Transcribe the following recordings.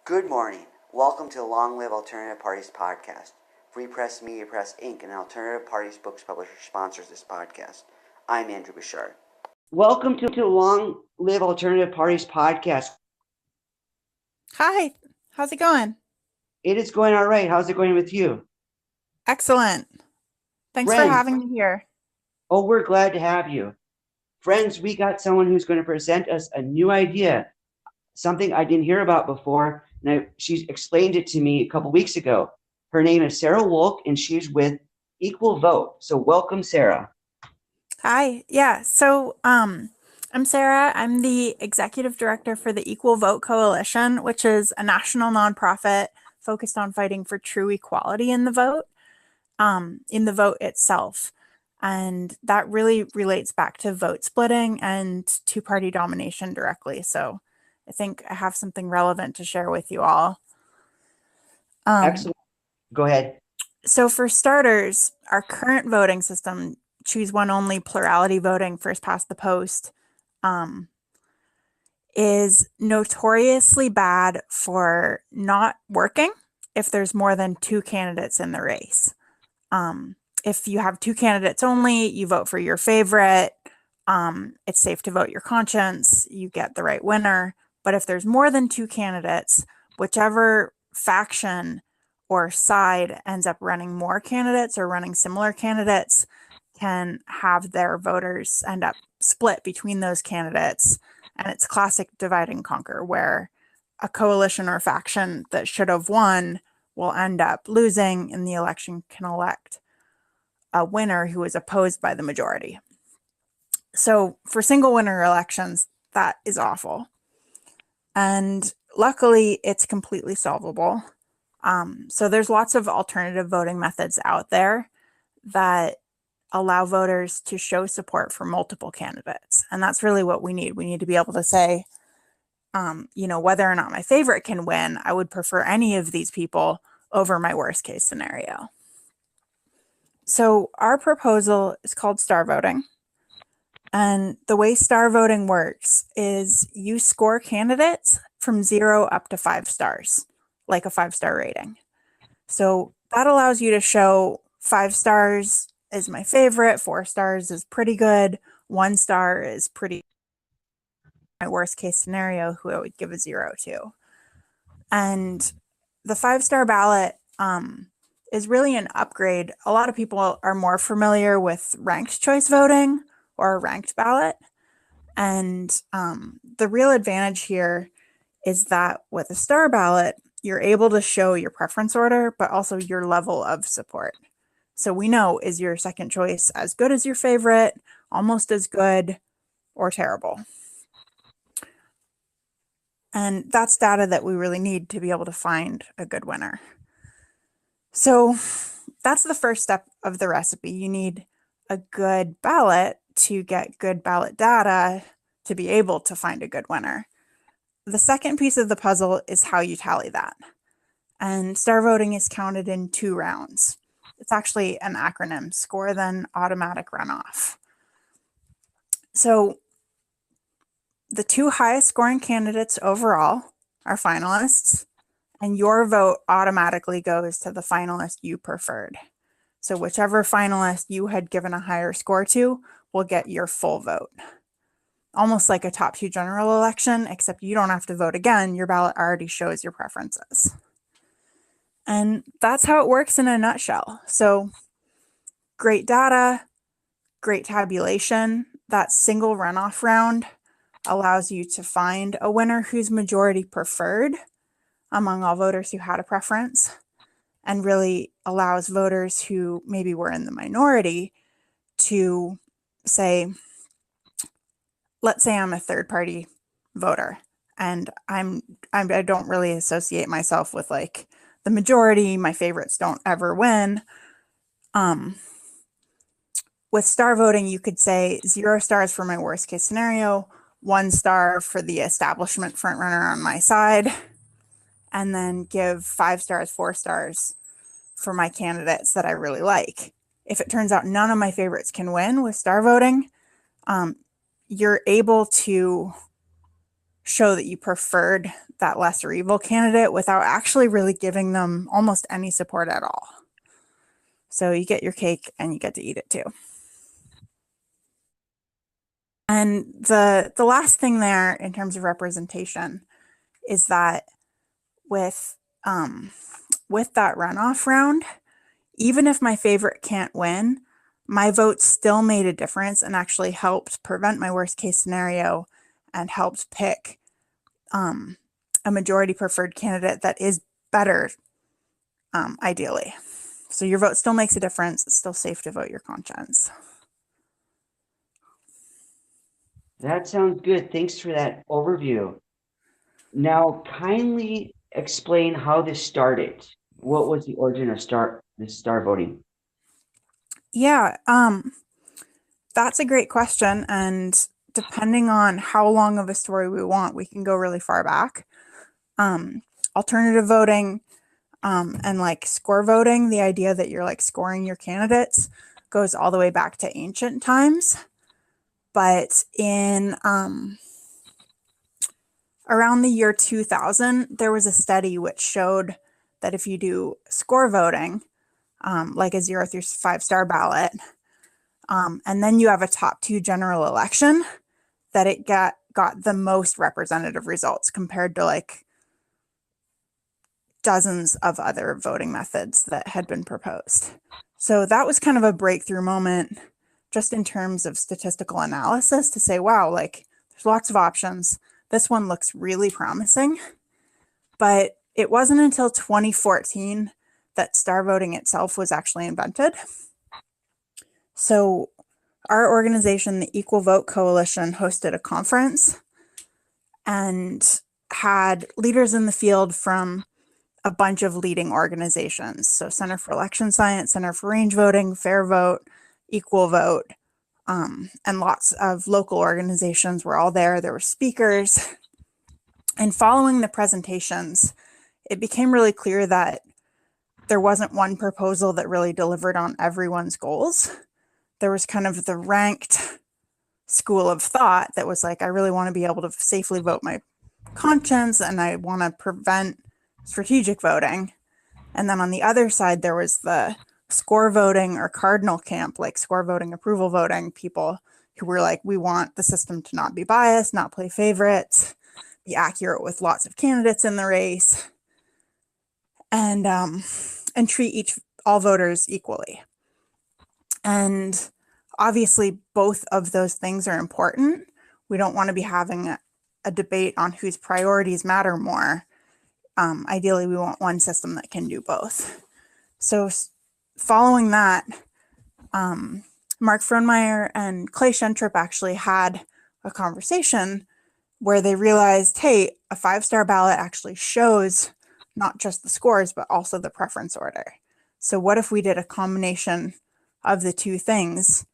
Good morning. Welcome to the Long Live Alternative Parties podcast. Free Press Media Press Inc. and Alternative Parties Books Publisher sponsors this podcast. I'm Andrew Bouchard. Welcome to the Long Live Alternative Parties podcast. Hi, how's it going? It is going all right. How's it going with you? Excellent. Thanks for Friends. having me here. Oh, we're glad to have you. Friends, we got someone who's going to present us a new idea, something I didn't hear about before, and she explained it to me a couple weeks ago. Her name is Sara Wolk, and she's with Equal Vote. So welcome, Sara. Hi. Yeah. So, I'm Sara. I'm the executive director for the Equal Vote Coalition, which is a national nonprofit focused on fighting for true equality in the vote itself. And that really relates back to vote splitting and two-party domination directly. So I think I have something relevant to share with you all. Excellent. Go ahead. So for starters, our current voting system, choose one only plurality voting, first past the post, is notoriously bad for not working if there's more than two candidates in the race. If you have two candidates only, you vote for your favorite. It's safe to vote your conscience. You get the right winner. But if there's more than two candidates, whichever faction or side ends up running more candidates or running similar candidates can have their voters end up split between those candidates. And it's classic divide and conquer, where a coalition or faction that should have won will end up losing, and the election can elect a winner who is opposed by the majority. So for single winner elections, that is awful. And luckily, it's completely solvable. So there's lots of alternative voting methods out there that allow voters to show support for multiple candidates. And that's really what we need. We need to be able to say, whether or not my favorite can win, I would prefer any of these people over my worst case scenario. So our proposal is called star voting. And the way star voting works is you score candidates from 0 up to 5 stars, like a 5-star rating. So that allows you to show 5 stars is my favorite, 4 stars is pretty good, 1 star is pretty my worst case scenario, who I would give a 0 to. And the 5-star ballot is really an upgrade. A lot of people are more familiar with ranked choice voting or a ranked ballot. And the real advantage here is that with a star ballot, you're able to show your preference order, but also your level of support. So we know, is your second choice as good as your favorite, almost as good, or terrible? And that's data that we really need to be able to find a good winner. So that's the first step of the recipe. You need a good ballot to get good ballot data to be able to find a good winner. The second piece of the puzzle is how you tally that. And star voting is counted in 2 rounds. It's actually an acronym: score, then automatic runoff. So the 2 highest scoring candidates overall are finalists, and your vote automatically goes to the finalist you preferred. So whichever finalist you had given a higher score to will get your full vote. Almost like a top 2 general election, except you don't have to vote again. Your ballot already shows your preferences. And that's how it works in a nutshell. So great data, great tabulation. That single runoff round allows you to find a winner who's majority preferred among all voters who had a preference, and really allows voters who maybe were in the minority to say, let's say I'm a third-party voter, and I don't really associate myself with like the majority. My favorites don't ever win. With star voting, you could say 0 stars for my worst case scenario, 1 star for the establishment frontrunner on my side, and then give 5 stars, 4 stars for my candidates that I really like. If it turns out none of my favorites can win with star voting, you're able to show that you preferred that lesser evil candidate without actually really giving them almost any support at all. So you get your cake and you get to eat it too. And the last thing there in terms of representation is that with that runoff round, even if my favorite can't win, my vote still made a difference and actually helped prevent my worst case scenario and helped pick a majority preferred candidate that is better, ideally. So your vote still makes a difference. It's still safe to vote your conscience. That sounds good. Thanks for that overview. Now, kindly explain how this started. What was the origin of this star voting? Yeah, that's a great question. And depending on how long of a story we want, we can go really far back. Alternative voting, and like score voting, the idea that you're like scoring your candidates goes all the way back to ancient times. But in around the year 2000, there was a study which showed that if you do score voting, like a 0 through 5-star ballot, and then you have a top 2 general election, that it got the most representative results compared to like dozens of other voting methods that had been proposed. So that was kind of a breakthrough moment just in terms of statistical analysis to say, wow, like there's lots of options. This one looks really promising. But it wasn't until 2014 that star voting itself was actually invented. So our organization, the Equal Vote Coalition, hosted a conference and had leaders in the field from a bunch of leading organizations. So Center for Election Science, Center for Range Voting, Fair Vote, Equal Vote, and lots of local organizations were all there. There were speakers. And following the presentations, it became really clear that there wasn't one proposal that really delivered on everyone's goals. There was kind of the ranked school of thought that was like, I really want to be able to safely vote my conscience and I want to prevent strategic voting. And then on the other side, there was the score voting or cardinal camp, like score voting, approval voting, people who were like, we want the system to not be biased, not play favorites, be accurate with lots of candidates in the race, and treat all voters equally. And obviously, both of those things are important. We don't want to be having a debate on whose priorities matter more. Ideally, we want one system that can do both. So following that, Mark Frohnmeyer and Clay Shentrup actually had a conversation where they realized, hey, a 5-star ballot actually shows not just the scores, but also the preference order. So what if we did a combination of the two things,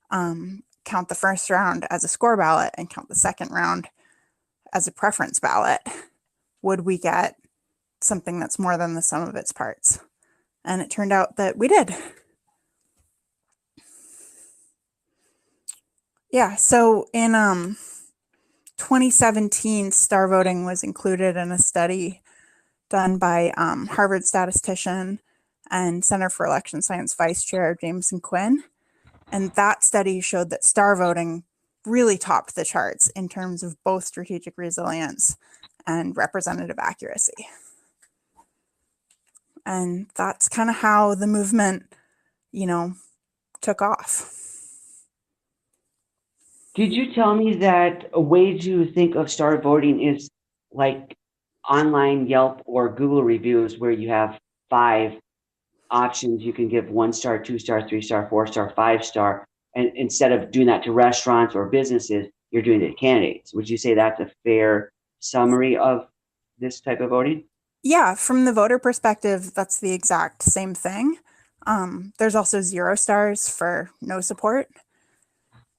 count the first round as a score ballot and count the second round as a preference ballot? Would we get something that's more than the sum of its parts? And it turned out that we did. Yeah, so in 2017, star voting was included in a study done by Harvard statistician and Center for Election Science Vice Chair Jameson Quinn. And that study showed that star voting really topped the charts in terms of both strategic resilience and representative accuracy. And that's kind of how the movement, took off. Did you tell me that a way to think of star voting is like online Yelp or Google reviews where you have 5 options? You can give 1 star, 2 star, 3 star, 4 star, 5 star. And instead of doing that to restaurants or businesses, you're doing it to candidates. Would you say that's a fair summary of this type of voting? Yeah, from the voter perspective, that's the exact same thing. There's also 0 stars for no support.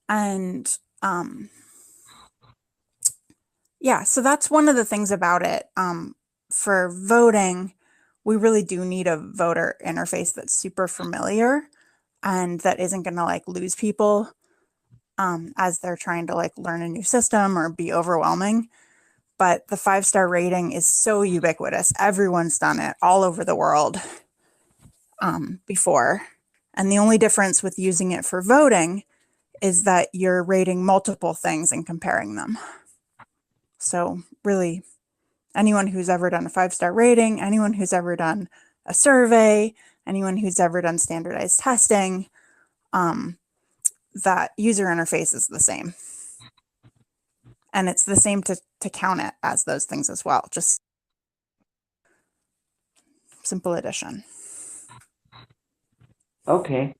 And yeah, so that's one of the things about it. For voting, we really do need a voter interface that's super familiar and that isn't going to like lose people as they're trying to like learn a new system or be overwhelming. but the 5-star rating is so ubiquitous. Everyone's done it all over the world before. And the only difference with using it for voting is that you're rating multiple things and comparing them. So really, anyone who's ever done a 5-star rating, anyone who's ever done a survey, anyone who's ever done standardized testing, that user interface is the same. And it's the same to count it as those things as well, just simple addition. Okay.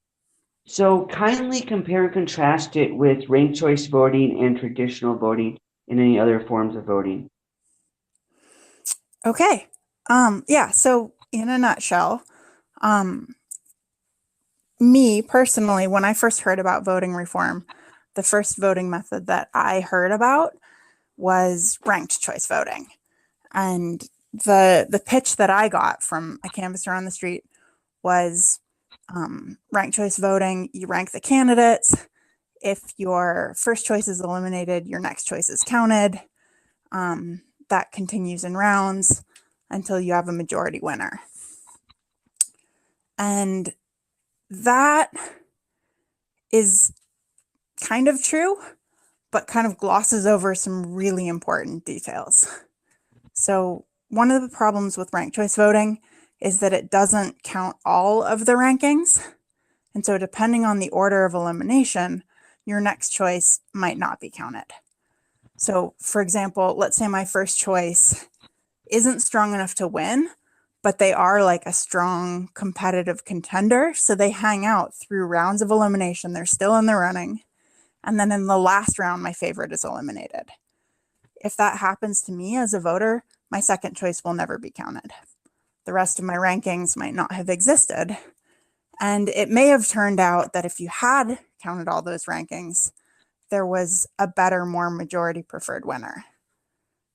So kindly compare and contrast it with ranked choice voting and traditional voting and any other forms of voting. Okay. Yeah, so in a nutshell, me personally, when I first heard about voting reform, the first voting method that I heard about was ranked choice voting. And the pitch that I got from a canvasser on the street was ranked choice voting. You rank the candidates. If your first choice is eliminated, your next choice is counted. That continues in rounds until you have a majority winner. And that is kind of true, but kind of glosses over some really important details. So one of the problems with ranked choice voting is that it doesn't count all of the rankings. And so depending on the order of elimination, your next choice might not be counted. So for example, let's say my first choice isn't strong enough to win, but they are like a strong competitive contender. So they hang out through rounds of elimination. They're still in the running. And then in the last round, my favorite is eliminated. If that happens to me as a voter, my second choice will never be counted. The rest of my rankings might not have existed. And it may have turned out that if you had counted all those rankings, there was a better, more majority preferred winner.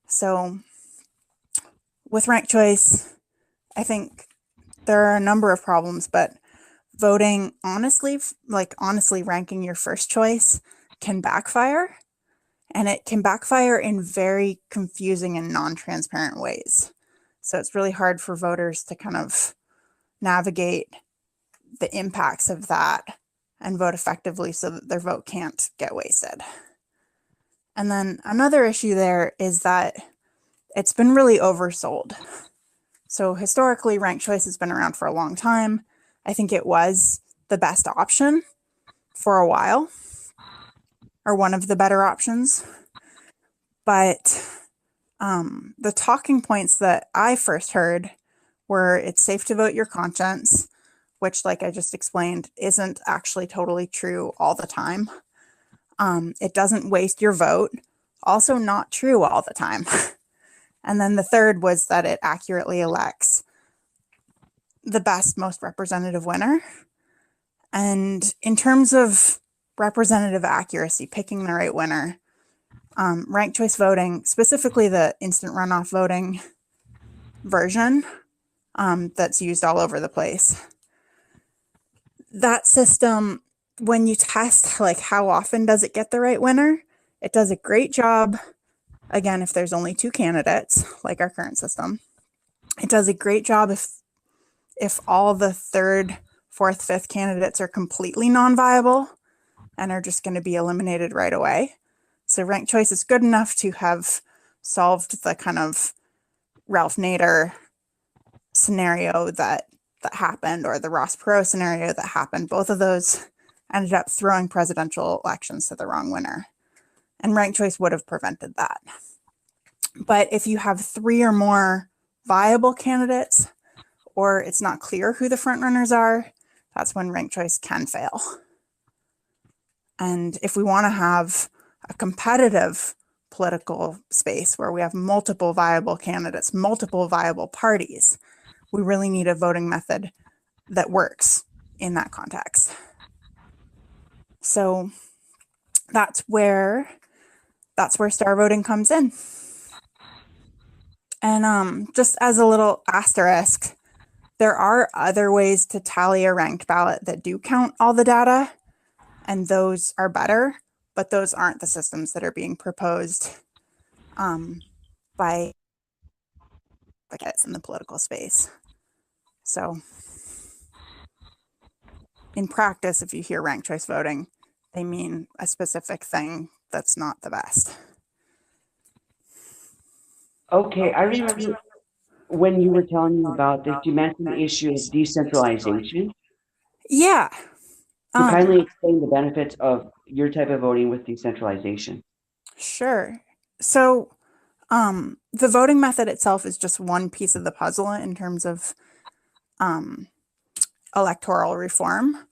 So with ranked choice, I think there are a number of problems, but voting honestly, like honestly ranking your first choice can backfire. And it can backfire in very confusing and non-transparent ways. So it's really hard for voters to kind of navigate the impacts of that and vote effectively so that their vote can't get wasted. And then another issue there is that it's been really oversold. So historically, ranked choice has been around for a long time. I think it was the best option for a while, or one of the better options. But the talking points that I first heard were it's safe to vote your conscience, which, like I just explained, isn't actually totally true all the time. It doesn't waste your vote, also not true all the time. And then the third was that it accurately elects the best, most representative winner. And in terms of representative accuracy, picking the right winner, ranked choice voting, specifically the instant runoff voting version that's used all over the place. That system, when you test like how often does it get the right winner, it does a great job. Again, if there's only 2 candidates, like our current system, it does a great job if all the 3rd, 4th, 5th candidates are completely non-viable and are just going to be eliminated right away. So ranked choice is good enough to have solved the kind of Ralph Nader scenario that happened, or the Ross Perot scenario that happened. Both of those ended up throwing presidential elections to the wrong winner. And ranked choice would have prevented that. But if you have 3 or more viable candidates, or it's not clear who the front runners are, that's when ranked choice can fail. And if we want to have a competitive political space where we have multiple viable candidates, multiple viable parties, we really need a voting method that works in that context. So that's where star voting comes in. And just as a little asterisk, there are other ways to tally a ranked ballot that do count all the data, and those are better, but those aren't the systems that are being proposed by advocates in the political space. So in practice, if you hear ranked choice voting, they mean a specific thing that's not the best. Okay, I remember when you were telling me about this, you mentioned the issue of decentralization. Yeah. So kindly explain the benefits of your type of voting with decentralization. Sure. So the voting method itself is just one piece of the puzzle in terms of electoral reform.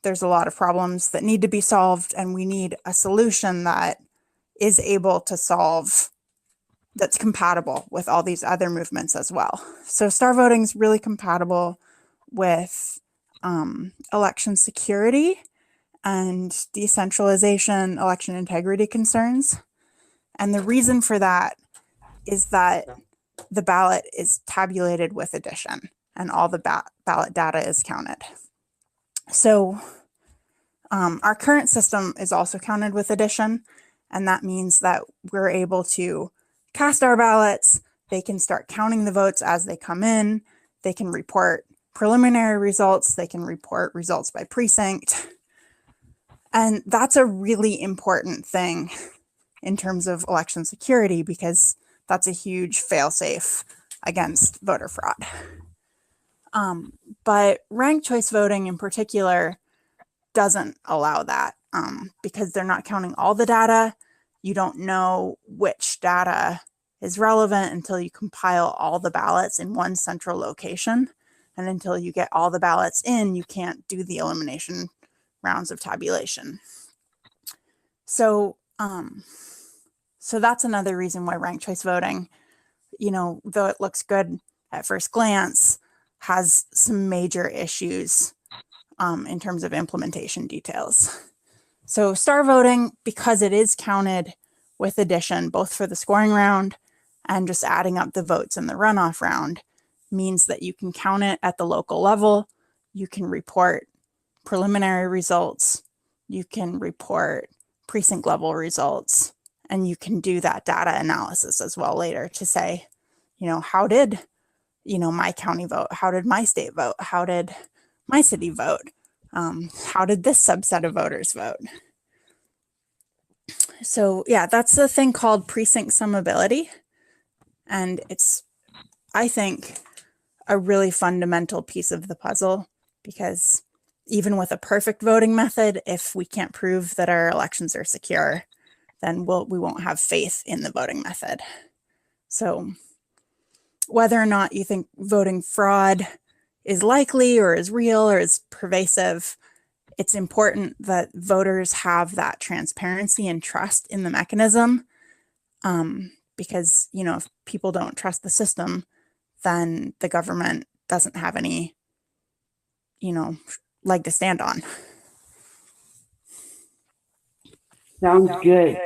There's a lot of problems that need to be solved, and we need a solution that is able to solve, that's compatible with all these other movements as well. So star voting is really compatible with election security and decentralization, election integrity concerns. And the reason for that is that the ballot is tabulated with addition and all the ballot data is counted. So our current system is also counted with addition, and that means that we're able to cast our ballots. They can start counting the votes as they come in. They can report preliminary results. They can report results by precinct. And that's a really important thing in terms of election security, because that's a huge fail-safe against voter fraud. But ranked choice voting in particular doesn't allow that because they're not counting all the data. You don't know which data is relevant until you compile all the ballots in one central location. And until you get all the ballots in, you can't do the elimination rounds of tabulation. So that's another reason why ranked choice voting, though it looks good at first glance, has some major issues in terms of implementation details. So star voting, because it is counted with addition, both for the scoring round and just adding up the votes in the runoff round, means that you can count it at the local level. You can report preliminary results. You can report precinct level results, and you can do that data analysis as well later to say, how did, my county vote? How did my state vote? How did my city vote? How did this subset of voters vote? So yeah, that's the thing called precinct summability. And it's, I think, a really fundamental piece of the puzzle, because even with a perfect voting method, if we can't prove that our elections are secure, then we won't have faith in the voting method. So whether or not you think voting fraud is likely or is real or is pervasive, it's important that voters have that transparency and trust in the mechanism, because, if people don't trust the system, then the government doesn't have any, leg to stand on. Sounds good.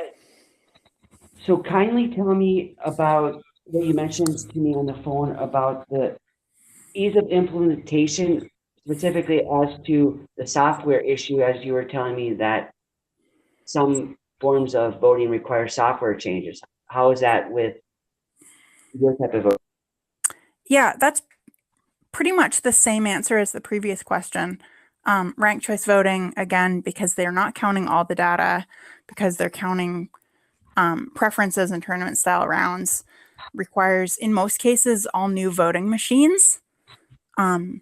So kindly tell me about what you mentioned to me on the phone about the ease of implementation, specifically as to the software issue, as you were telling me that some forms of voting require software changes. How is that with your type of vote? Yeah, that's pretty much the same answer as the previous question. Ranked choice voting, again, because they're not counting all the data, because they're counting preferences and tournament style rounds, requires, in most cases, all new voting machines and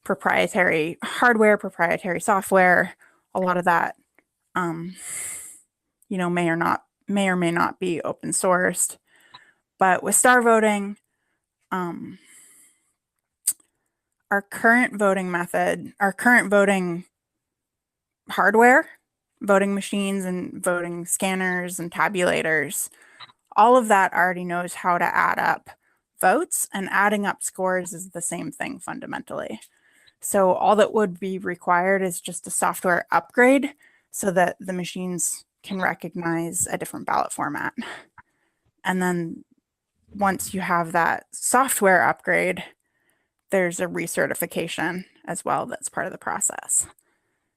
proprietary hardware, proprietary software. A lot of that, may or may not be open sourced. But with star voting, our current voting method, our current voting hardware, voting machines and voting scanners and tabulators, all of that already knows how to add up votes, and adding up scores is the same thing fundamentally. So all that would be required is just a software upgrade so that the machines can recognize a different ballot format. And then once you have that software upgrade, there's a recertification as well that's part of the process.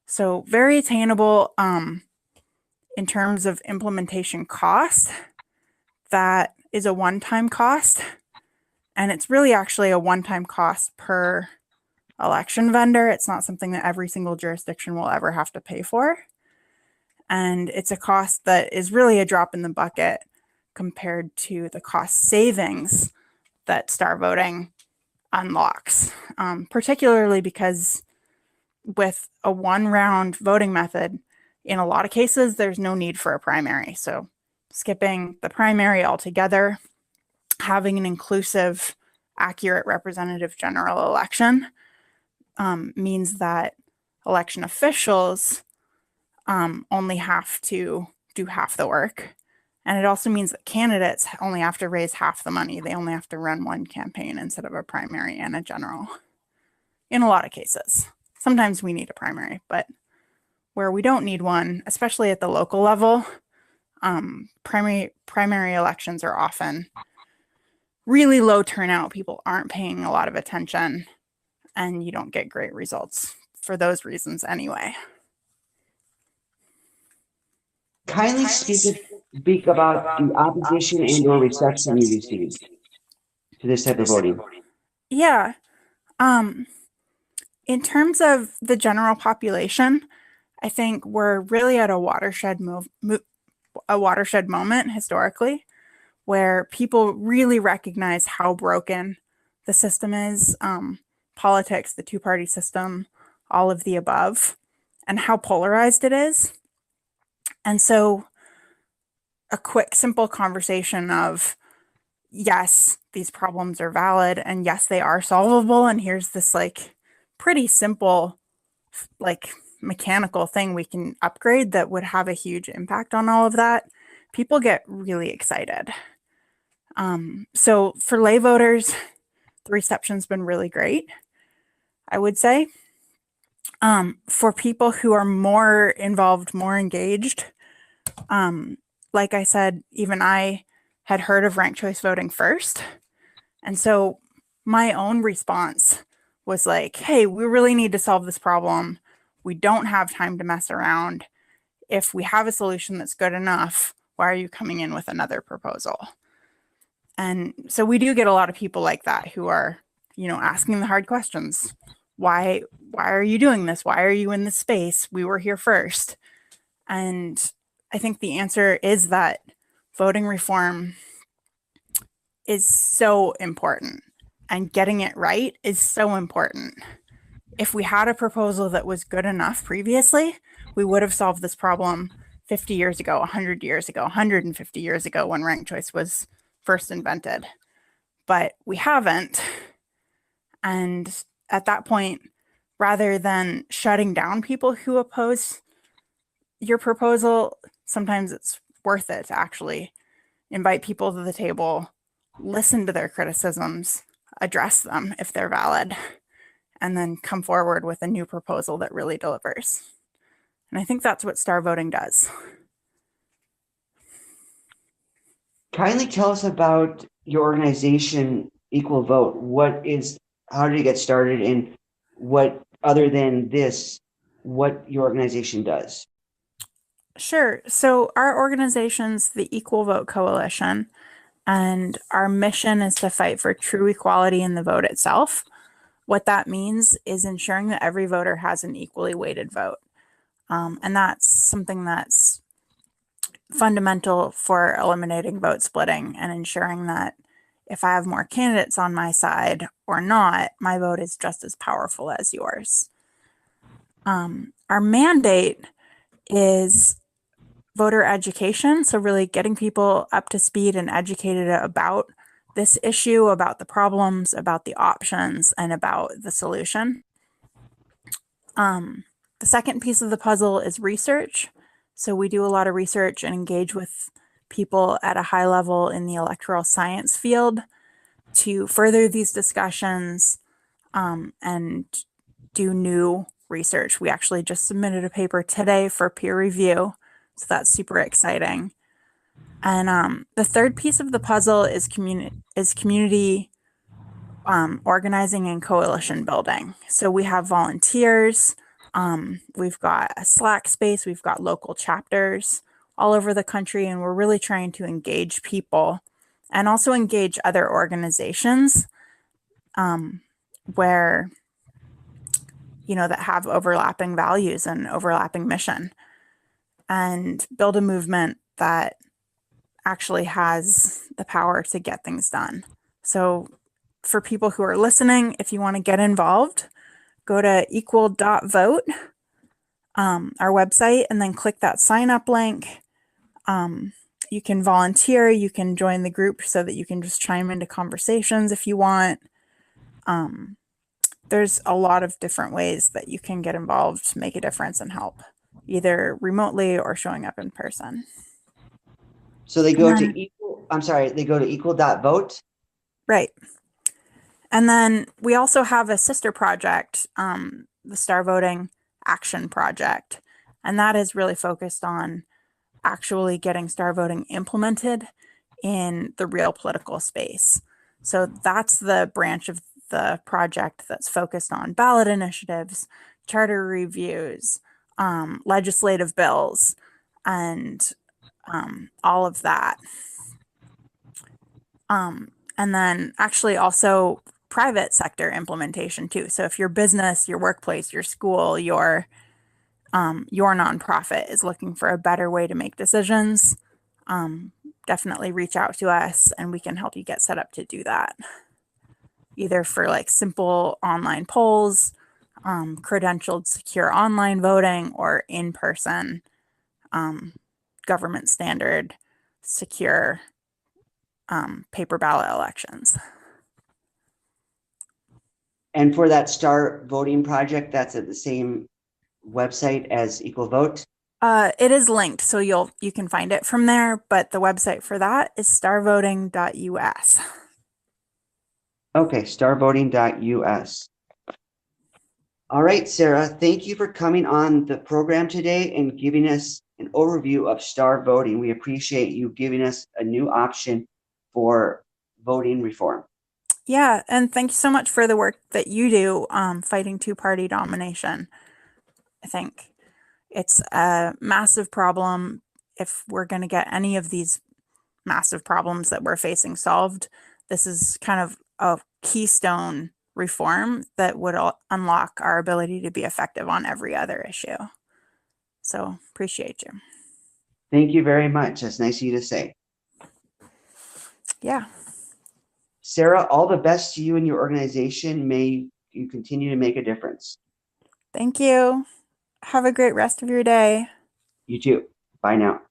So very attainable in terms of implementation cost. that is a one-time cost, and it's really actually a one-time cost per election vendor. It's not something that every single jurisdiction will ever have to pay for. And it's a cost that is really a drop in the bucket compared to the cost savings that star voting unlocks, particularly because with a one-round voting method, in a lot of cases, there's no need for a primary. So skipping the primary altogether, having an inclusive, accurate representative general election means that election officials only have to do half the work. And it also means that candidates only have to raise half the money. They only have to run one campaign instead of a primary and a general in a lot of cases. Sometimes we need a primary, but where we don't need one, especially at the local level, primary elections are often really low turnout. People aren't paying a lot of attention, and you don't get great results for those reasons anyway. Kindly speak about the opposition and or reception you received to this type of voting. Yeah. In terms of the general population, I think we're really at a watershed moment historically, where people really recognize how broken the system is, politics, the two-party system, all of the above, and how polarized it is. And so a quick, simple conversation of, yes, these problems are valid, and yes, they are solvable, and here's this like pretty simple, like mechanical thing we can upgrade that would have a huge impact on all of that, people get really excited. So for lay voters, the reception's been really great, I would say. For people who are more involved, more engaged, like I said, even I had heard of ranked choice voting first. And so my own response was like, hey, we really need to solve this problem. We don't have time to mess around. If we have a solution that's good enough, why are you coming in with another proposal? And so we do get a lot of people like that who are, asking the hard questions. Why are you doing this? Why are you in this space? We were here first. And I think the answer is that voting reform is so important, and getting it right is so important. If we had a proposal that was good enough previously, we would have solved this problem 50 years ago, 100 years ago, 150 years ago when ranked choice was first invented. But we haven't. And at that point, rather than shutting down people who oppose your proposal, sometimes it's worth it to actually invite people to the table, listen to their criticisms, address them if they're valid, and then come forward with a new proposal that really delivers. And I think that's what star voting does. Kindly tell us about your organization, Equal Vote. How did it get started, and what, other than this, what your organization does? Sure. So our organization's the Equal Vote Coalition, and our mission is to fight for true equality in the vote itself. What that means is ensuring that every voter has an equally weighted vote. And that's something that's fundamental for eliminating vote splitting and ensuring that if I have more candidates on my side or not, my vote is just as powerful as yours. Our mandate is voter education. So really getting people up to speed and educated about this issue, about the problems, about the options, and about the solution. The second piece of the puzzle is research. So we do a lot of research and engage with people at a high level in the electoral science field to further these discussions and do new research. We actually just submitted a paper today for peer review, so that's super exciting. And the third piece of the puzzle is community organizing and coalition building. So we have volunteers, we've got a Slack space, we've got local chapters. all over the country, and we're really trying to engage people and also engage other organizations um, where, that have overlapping values and overlapping mission, and build a movement that actually has the power to get things done. So, for people who are listening, if you want to get involved, go to equal.vote, our website, and then click that sign up link. You can volunteer, you can join the group so that you can just chime into conversations if you want. There's a lot of different ways that you can get involved, make a difference, and help, either remotely or showing up in person. So they go to equal.vote. Right. And then we also have a sister project, the Star Voting Action Project. And that is really focused on actually getting star voting implemented in the real political space. So that's the branch of the project that's focused on ballot initiatives, charter reviews, legislative bills, and all of that. And then actually also private sector implementation too. So if your business, your workplace, your school, your nonprofit is looking for a better way to make decisions, definitely reach out to us and we can help you get set up to do that. Either for like simple online polls, credentialed secure online voting, or in-person, government standard secure paper ballot elections. And for that Star Voting Project, that's at the same website as Equal Vote? It is linked, so you can find it from there, but the website for that is starvoting.us. Okay, starvoting.us. All right, Sarah, thank you for coming on the program today and giving us an overview of star voting. We appreciate you giving us a new option for voting reform. Yeah, and thank you so much for the work that you do fighting two-party domination. I think it's a massive problem. If we're going to get any of these massive problems that we're facing solved, this is kind of a keystone reform that would unlock our ability to be effective on every other issue. So appreciate you. Thank you very much. That's nice of you to say. Yeah. Sarah, all the best to you and your organization. May you continue to make a difference. Thank you. Have a great rest of your day. You too. Bye now.